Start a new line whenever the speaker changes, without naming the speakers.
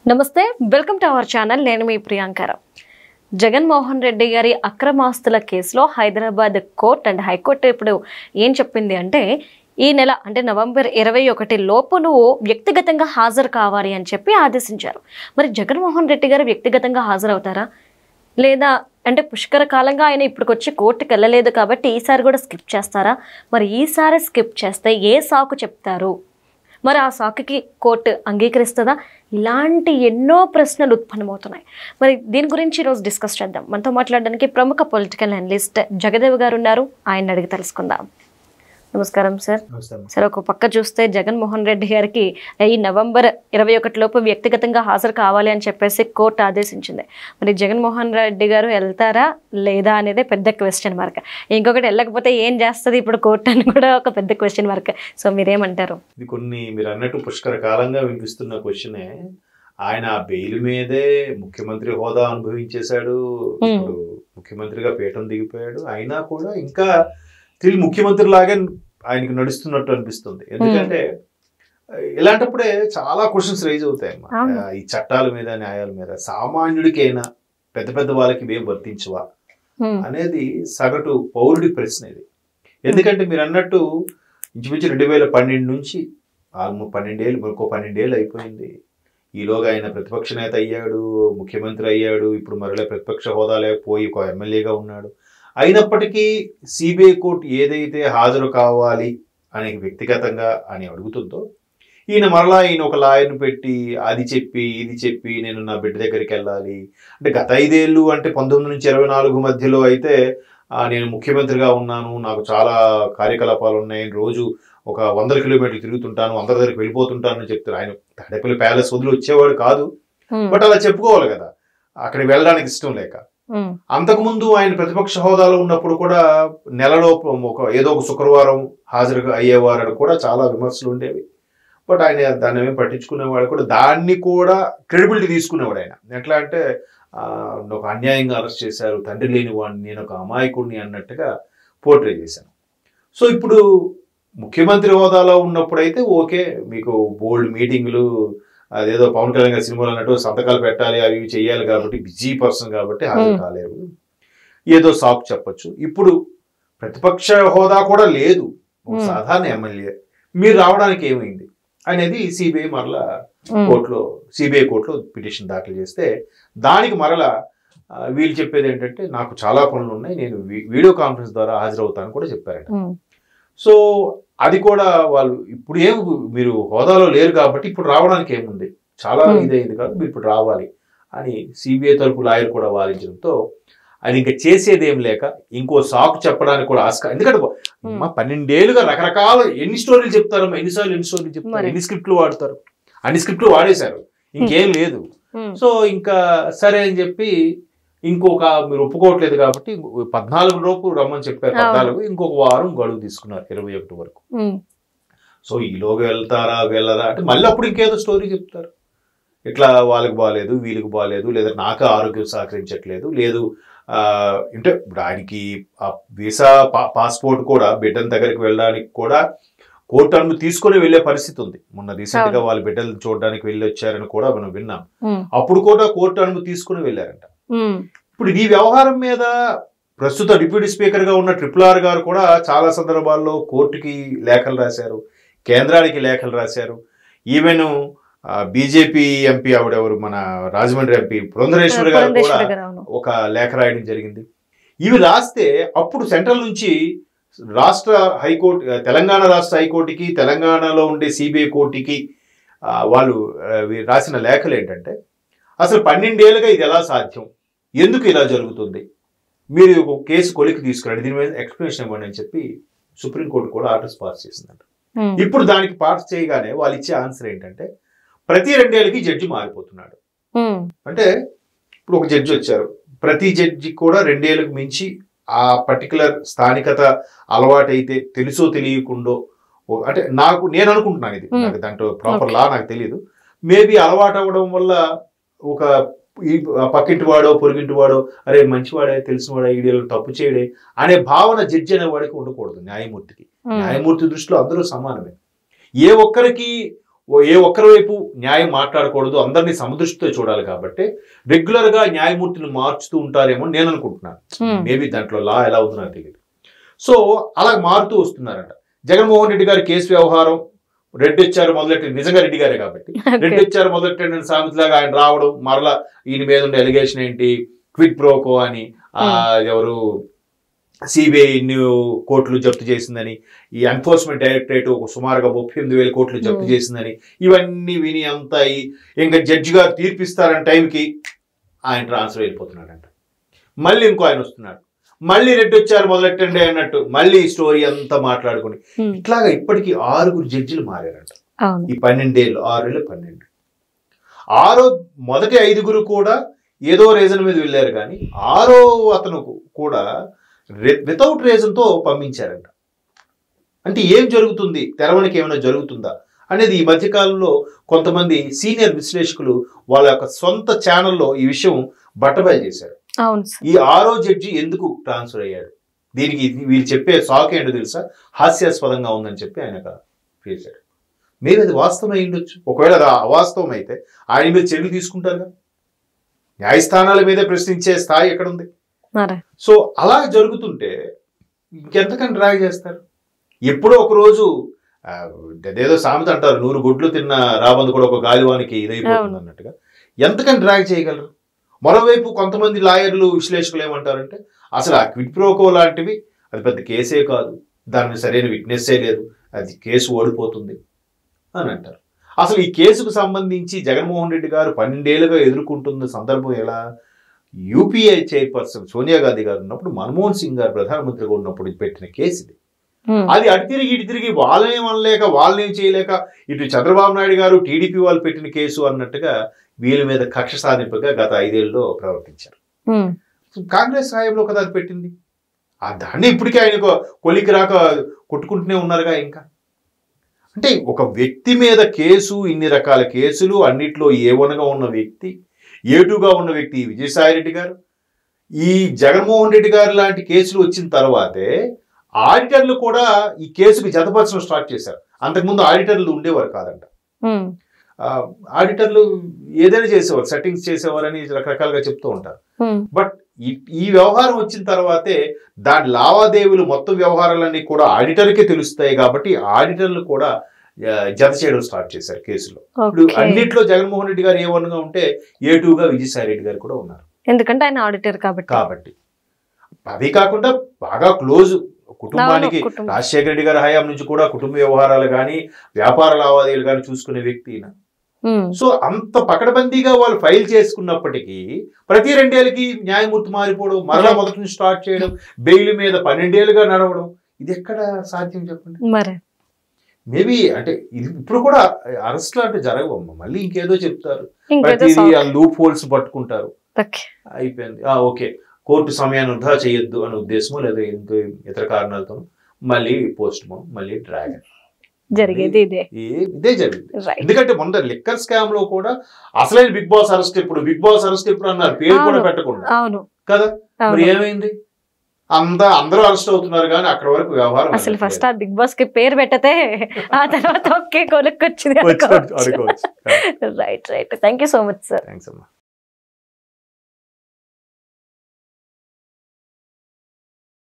నమస్తే, welcome to our channel. నేను మీ ప్రియాంకర. జగన్మోహన్ రెడ్డి గారి అక్రమాస్తుల కేసులో హైదరాబాద్ కోర్ట్ అండ్ హైకోర్టు ఇప్పుడు ఏం చెప్పింది అంటే, ఈ నెల అంటే నవంబర్ 21 లోపు నువ్వు వ్యక్తిగతంగా హాజరు కావాలి అని చెప్పి ఆదేశించారు. మరి జగన్మోహన్ రెడ్డి గారు వ్యక్తిగతంగా హాజరవుతారా లేదా అంటే పుష్కర కాలంగా ఆయన ఇప్పటికొచ్చి కోర్టుకు వెళ్ళలేదు కాబట్టి ఈసారి కూడా స్కిప్ చేస్తారా? మరి ఈసారి స్కిప్ చేస్తే ఏ సాకు చెప్తారు? మరి ఆ సాకుకి కోర్టు అంగీకరిస్తుందా? ఇలాంటి ఎన్నో ప్రశ్నలు ఉత్పన్నమవుతున్నాయి. మరి దీని గురించి ఈరోజు డిస్కస్ చేద్దాం. మనతో మాట్లాడడానికి ప్రముఖ పొలిటికల్ అనలిస్ట్ జగదేవ్ గారు ఉన్నారు. ఆయన అడిగి తెలుసుకుందాం. నమస్కారం సార్. సార్, ఒక పక్క చూస్తే జగన్మోహన్ రెడ్డి గారికి ఈ నవంబర్ 21 లోపు వ్యక్తిగతంగా హాజరు కావాలి అని చెప్పేసి కోర్టు ఆదేశించింది. మరి జగన్మోహన్ రెడ్డి గారు వెళ్తారా లేదా అనేది పెద్ద క్వశ్చన్ మార్క్. ఇంకొకటి, వెళ్ళకపోతే ఏం చేస్తుంది ఇప్పుడు కోర్టు అని కూడా ఒక పెద్ద క్వశ్చన్ మార్క్. సో మీరేమంటారు?
ఇది కొన్ని మీరు అన్నట్టు పుష్కర కాలంగా వినిపిస్తున్న క్వశ్చనే. ఆయన బెయిల్ మీదే ముఖ్యమంత్రి హోదా అనుభవించేశాడు, ఇప్పుడు ముఖ్యమంత్రిగా పీఠం దిగిపోయాడు. అయినా కూడా ఇంకా తిరిగి ముఖ్యమంత్రి లాగే ఆయనకి నడుస్తున్నట్టు అనిపిస్తుంది. ఎందుకంటే ఇలాంటప్పుడే చాలా క్వశ్చన్స్ రైజ్ అవుతాయి ఈ చట్టాల మీద, న్యాయాల మీద. సామాన్యుడికైనా పెద్ద పెద్ద వాళ్ళకి ఇవేం వర్తించవా అనేది సగటు పౌరుడి ప్రశ్న ఇది. ఎందుకంటే మీరు అన్నట్టు ఇంచుమించు 2012 నుంచి 12 ఏళ్ళు, ఇంకో 12 ఏళ్ళు అయిపోయింది. ఈలోగా ఆయన ప్రతిపక్ష నేత అయ్యాడు, ముఖ్యమంత్రి అయ్యాడు, ఇప్పుడు మరలా ప్రతిపక్ష హోదా లేకపోయి ఒక ఎమ్మెల్యేగా ఉన్నాడు. అయినప్పటికీ సిబిఐ కోర్టు ఏదైతే హాజరు కావాలి అని వ్యక్తిగతంగా అని అడుగుతుందో, ఈయన ఒక లాయర్ను పెట్టి అది చెప్పి ఇది చెప్పి నేను నా బిడ్డ దగ్గరికి వెళ్ళాలి అంటే, గత 5 ఏళ్ళు అంటే 19 నుంచి 24 మధ్యలో అయితే నేను ముఖ్యమంత్రిగా ఉన్నాను, నాకు చాలా కార్యకలాపాలు ఉన్నాయి, రోజు ఒక 100 కిలోమీటర్లు తిరుగుతుంటాను, అందరి దగ్గరికి వెళ్ళిపోతుంటానని చెప్తారు. ఆయన తాడేపల్లి ప్యాలెస్ వదిలి వచ్చేవాడు కాదు, బట్ అలా చెప్పుకోవాలి కదా, అక్కడికి వెళ్ళడానికి ఇష్టం లేక. అంతకుముందు ఆయన ప్రతిపక్ష హోదాలో ఉన్నప్పుడు కూడా నెలలో ఏదో ఒక శుక్రవారం హాజరు అయ్యేవారు కూడా చాలా విమర్శలు ఉండేవి. బట్ ఆయన దాన్ని ఏమి పట్టించుకునేవాడు కూడా, దాన్ని కూడా క్రెడిబిలిటీ తీసుకునేవాడు. ఆయన ఎట్లా అంటే, ఒక అన్యాయంగా అరెస్ట్ చేశారు, తండ్రి లేని వాడిని, నేను ఒక అమాయకుడిని అన్నట్టుగా పోర్ట్రే చేశాను. సో ఇప్పుడు ముఖ్యమంత్రి హోదాలో ఉన్నప్పుడైతే ఓకే, మీకు బోల్డ్ మీటింగులు, అదేదో పవన్ కళ్యాణ్ గారి సినిమాలు అన్నట్టు సంతకాలు పెట్టాలి, అవి చేయాలి కాబట్టి, బిజీ పర్సన్ కాబట్టి హాజరు కాలేరు, ఏదో సాకు చెప్పచ్చు. ఇప్పుడు ప్రతిపక్ష హోదా కూడా లేదు, సాధారణ ఎమ్మెల్యే, మీరు రావడానికి ఏమైంది అనేది సిబిఐ మరలా సిబిఐ కోర్టులో పిటిషన్ దాఖలు చేస్తే, దానికి మరలా వీళ్ళు చెప్పేది ఏంటంటే, నాకు చాలా పనులు ఉన్నాయి, నేను వీడియో కాన్ఫరెన్స్ ద్వారా హాజరవుతాను కూడా చెప్పారట. సో అది కూడా వాళ్ళు ఇప్పుడు మీరు హోదాలో లేరు కాబట్టి ఇప్పుడు రావడానికి ఏముంది, చాలా ఇదైంది కాదు, మీరు ఇప్పుడు రావాలి అని సిబిఐ తరపు లాయర్ కూడా వాదించడంతో ఆయన ఇంకా చేసేది ఏం లేక ఇంకో సాకు చెప్పడానికి కూడా ఆస్కారం. ఎందుకంటే 12 ఏళ్ళుగా రకరకాల ఎన్ని స్టోరీలు చెప్తారు, ఎన్ని స్టోరీలు చెప్తారు, ఎన్ని స్క్రిప్ట్లు వాడతారు, అన్ని స్క్రిప్ట్లు వాడేశారు, ఇంకేం లేదు. సో ఇంకా సరే అని చెప్పి ఇంకొక, మీరు ఒప్పుకోవట్లేదు కాబట్టి 14 లోపు రమ్మని చెప్పారు, 14, ఇంకొక వారం గడువు తీసుకున్నారు 21 వరకు. సో ఈలోగా వెళ్తారా వెళ్ళరా అంటే మళ్ళీ అప్పుడు ఇంకేదో స్టోరీ చెప్తారు, ఇట్లా వాళ్ళకి బాగాలేదు, వీళ్ళకి బాగాలేదు, లేదా నాకు ఆరోగ్యం సహకరించట్లేదు, లేదు అంటే ఇప్పుడు ఆయనకి వీసా పాస్పోర్ట్ కూడా బిడ్డల దగ్గరికి వెళ్ళడానికి కూడా కోర్టు అనుమతి తీసుకుని వెళ్లే పరిస్థితి ఉంది. మొన్న రీసెంట్ గా వాళ్ళ బిడ్డలు చూడడానికి వెళ్ళి వచ్చారని కూడా మనం విన్నాం. అప్పుడు కూడా కోర్టు అనుమతి తీసుకుని వెళ్ళారంట. ఇప్పుడు ఈ వ్యవహారం మీద ప్రస్తుత డిప్యూటీ స్పీకర్ గా ఉన్న RRR గారు కూడా చాలా సందర్భాల్లో కోర్టుకి లేఖలు రాశారు, కేంద్రానికి లేఖలు రాశారు. ఈవెన్ బీజేపీ ఎంపీ ఆవిడెవరు, మన రాజమండ్రి ఎంపీ పురంధరేశ్వరి గారు కూడా ఒక లేఖ రాయడం జరిగింది. ఇవి రాస్తే అప్పుడు సెంట్రల్ నుంచి రాష్ట్ర హైకోర్టు, తెలంగాణ రాష్ట్ర హైకోర్టుకి, తెలంగాణలో ఉండే సిబిఐ కోర్టుకి వాళ్ళు రాసిన లేఖలు ఏంటంటే, అసలు 12 ఏళ్ళుగా ఇది ఎలా సాధ్యం, ఎందుకు ఇలా జరుగుతుంది, మీరు ఒక కేసు కొలికి తీసుకురండి, దీని మీద ఎక్స్ప్లెనేషన్ ఇవ్వండి అని చెప్పి సుప్రీంకోర్టు కూడా ఆర్డర్స్ పాస్ చేసిందంట. ఇప్పుడు దానికి పాస్ చేయగానే వాళ్ళు ఇచ్చే ఆన్సర్ ఏంటంటే, ప్రతి 2 ఏళ్ళకి జడ్జి మారిపోతున్నాడు. అంటే ఇప్పుడు ఒక జడ్జి వచ్చారు, ప్రతి జడ్జి కూడా 2 ఏళ్ళకు మించి ఆ పర్టికులర్ స్థానికత అలవాటైతే తెలుసో తెలియకుండో, అంటే నేను అనుకుంటున్నాను, ఇది నాకు దాంట్లో ప్రాపర్ లా నాకు తెలియదు, మేబీ అలవాటు అవ్వడం వల్ల ఒక ఈ పక్కింటి వాడో పొరుగింటి వాడో, అరే మంచివాడే, తెలిసినవాడే, ఈడియోలో తప్పు చేయడే అనే భావన జడ్జి అనేవాడికి ఉండకూడదు. న్యాయమూర్తికి, న్యాయమూర్తి దృష్టిలో అందరూ సమానమే. ఏ ఒక్కరికి ఏ ఒక్కరి వైపు న్యాయం మాట్లాడకూడదు, అందరినీ సమదృష్టితో చూడాలి కాబట్టి రెగ్యులర్ గా న్యాయమూర్తిని మార్చుతూ ఉంటారేమో నేను అనుకుంటున్నాను. మేబీ దాంట్లో లా ఎలా ఉందో నాకు తెలియదు. సో అలా మారుతూ వస్తున్నారంట. జగన్మోహన్ రెడ్డి గారి కేసు వ్యవహారం రెడ్డి వచ్చారు మొదలెట్టి, నిజంగా రెడ్డి గారే కాబట్టి రెడ్డి వచ్చారు మొదలెట్టండి సామెతలాగా ఆయన రావడం, మరలా ఈయన మీద ఉండే ఎలిగేషన్ ఏంటి, క్విడ్ ప్రోకో అని, ఎవరు సిబిఐ ఇన్ని కోట్లు జప్తు చేసిందని, ఈ ఎన్ఫోర్స్మెంట్ డైరెక్టరేట్ ఒక సుమారుగా 38,000 కోట్లు జప్తు చేసిందని, ఇవన్నీ విని అంతా ఇంకా జడ్జి గారు తీర్పిస్తారని టైంకి ఆయన ట్రాన్స్ఫర్ అయిపోతున్నాడంట. మళ్ళీ ఇంకో ఆయన వస్తున్నాడు, మళ్ళీ రెడ్డి వచ్చారు మొదలెట్టండి అన్నట్టు మళ్ళీ స్టోరీ అంతా మాట్లాడుకుని ఇట్లాగా ఇప్పటికీ 6 జడ్జిలు మారారంట ఈ 12 ఏళ్ళు. 6 ఏళ్ళు 12. మొదటి 5 కూడా ఏదో రీజన్ మీద వెళ్ళారు, కానీ 6వ అతను కూడా వితౌట్ రీజన్ తో పంపించారంట. అంటే ఏం జరుగుతుంది, తెరవనికి ఏమైనా జరుగుతుందా అనేది ఈ మధ్యకాలంలో కొంతమంది సీనియర్ విశ్లేషకులు వాళ్ళ యొక్క సొంత ఛానల్లో ఈ విషయం బట్టబయలు చేశారు. ఈ 6వ జడ్జి ఎందుకు ట్రాన్స్ఫర్ అయ్యాడు, దీనికి వీళ్ళు చెప్పే సాక్ ఏంటో తెలుసా, హాస్యాస్పదంగా ఉందని చెప్పి ఆయన చేశాడు. మీరు అది వాస్తవం అయి ఉండొచ్చు, ఒకవేళ అది అవాస్తవం అయితే ఆయన మీద చర్యలు తీసుకుంటారుగా. న్యాయస్థానాల మీద ప్రశ్నించే స్థాయి ఎక్కడుంది? సో అలా జరుగుతుంటే ఇంకెంతకని డ్రాగ్ చేస్తారు? ఎప్పుడో ఒక రోజు అదేదో సామెత అంటారు, 100 గుడ్లు తిన్న రాబందు కూడా ఒక గాలివానికి ఇదైపోతుంది అన్నట్టుగా ఎంతకని డ్రాగ్ చేయగలరు? మరోవైపు కొంతమంది లాయర్లు విశ్లేషకులు ఏమంటారంటే అసలు ఆ క్విడ్ ప్రోకో లాంటివి అది పెద్ద కేసే కాదు, దాని సరైన విట్నెస్సే లేదు, అది కేసు ఓడిపోతుంది అని అంటారు. అసలు ఈ కేసుకు సంబంధించి జగన్మోహన్ రెడ్డి గారు 12 ఏళ్ళుగా ఎదుర్కొంటున్న సందర్భం ఎలా? యూపీఏ చైర్పర్సన్ సోనియా గాంధీ గారు ఉన్నప్పుడు, మన్మోహన్ సింగ్ గారు ప్రధానమంత్రిగా ఉన్నప్పుడు పెట్టిన కేసు ఇది. అది అటు తిరిగి ఇటు తిరిగి వాళ్ళేం అనలేక వాళ్ళేం చేయలేక ఇటు చంద్రబాబు నాయుడు గారు టీడీపీ వాళ్ళు పెట్టిన కేసు అన్నట్టుగా వీళ్ళ మీద కక్ష సాధింపుగా గత 5 ఏళ్ళలో ప్రవర్తించారు. కాంగ్రెస్ హయాంలో కదా అది పెట్టింది. దాన్ని ఇప్పటికీ ఆయన కొలికి రాక కొట్టుకుంటూనే ఉన్నారుగా. ఇంకా అంటే ఒక వ్యక్తి మీద కేసు, ఇన్ని రకాల కేసులు, అన్నిట్లో A1గా ఉన్న వ్యక్తి, A2గా ఉన్న వ్యక్తి విజయసాయి రెడ్డి గారు, ఈ జగన్మోహన్ రెడ్డి గారు లాంటి కేసులు వచ్చిన తర్వాతే ఆడిటర్లు కూడా ఈ కేసుకు జతపరచడం స్టార్ట్ చేశారు. అంతకుముందు ఆడిటర్లు ఉండేవారు కాదంట. ఆడిటర్లు ఏదైనా చేసేవారు, సెట్టింగ్స్ చేసేవారని రకరకాలుగా చెప్తూ ఉంటారు. బట్ ఈ వ్యవహారం వచ్చిన తర్వాతే దాని లావాదేవీలు మొత్తం వ్యవహారాలన్నీ కూడా ఆడిటర్కే తెలుస్తాయి కాబట్టి ఆడిటర్లు కూడా జత చేయడం స్టార్ట్ చేశారు కేసులో. ఇప్పుడు అన్నిట్లో జగన్మోహన్ రెడ్డి గారు A1గా ఉంటే A2గా విజయసాయి రెడ్డి గారు కూడా ఉన్నారు, ఎందుకంటే ఆయన ఆడిటర్ కాబట్టి. అది కాకుండా బాగా క్లోజ్ కుటుంబానికి, రాజశేఖర రెడ్డి గారి హయాం నుంచి కూడా కుటుంబ వ్యవహారాలు కానీ వ్యాపార లావాదేవీలు కానీ చూసుకునే వ్యక్తి. సో అంత పకడ్బందీగా వాళ్ళు ఫైల్ చేసుకున్నప్పటికీ ప్రతి 2 ఏళ్ళకి న్యాయమూర్తి మారిపోవడం, మరలా మొదటి నుంచి స్టార్ట్ చేయడం, బెయిల్ మీద 12 ఏళ్ళుగా నడవడం, ఇది ఎక్కడ సాధ్యం చెప్పండి? మేబీ అంటే ఇది ఇప్పుడు కూడా అరెస్ట్లు అంటే జరగవమ్మ, మళ్ళీ ఇంకేదో చెప్తారు, ప్రతిదీ ఆ లూప్ హోల్స్ పట్టుకుంటారు, అయిపోయింది. ఓకే, కోర్టు సమయాన్ని వృధా చేయొద్దు అనే ఉద్దేశమో లేదా ఇంకో ఇతర కారణాలతో మళ్ళీ పోస్ట్ పోన్, మళ్ళీ డ్రాగన్
జరిగేది
ఇదే జరిగింది. ఎందుకంటే మొన్న లిక్కర్ స్కామ్ లో కూడా అసలైన బిగ్ బాస్ అరెస్ట్ ఎప్పుడు అన్నారు, పేరు కూడా పెట్టకుండా కదా. మరి ఏమైంది? అందరూ అరెస్ట్ అవుతున్నారు కానీ అక్కడ వరకు వ్యవహారం
అసలు ఫస్ట్ ఆ బిగ్ బాస్ కి పేరు పెట్టతే ఆ తర్వాత ఒకే కొనుక్కొచ్చింది. Right. Thank you so much sir.
Thanks అమ్మా.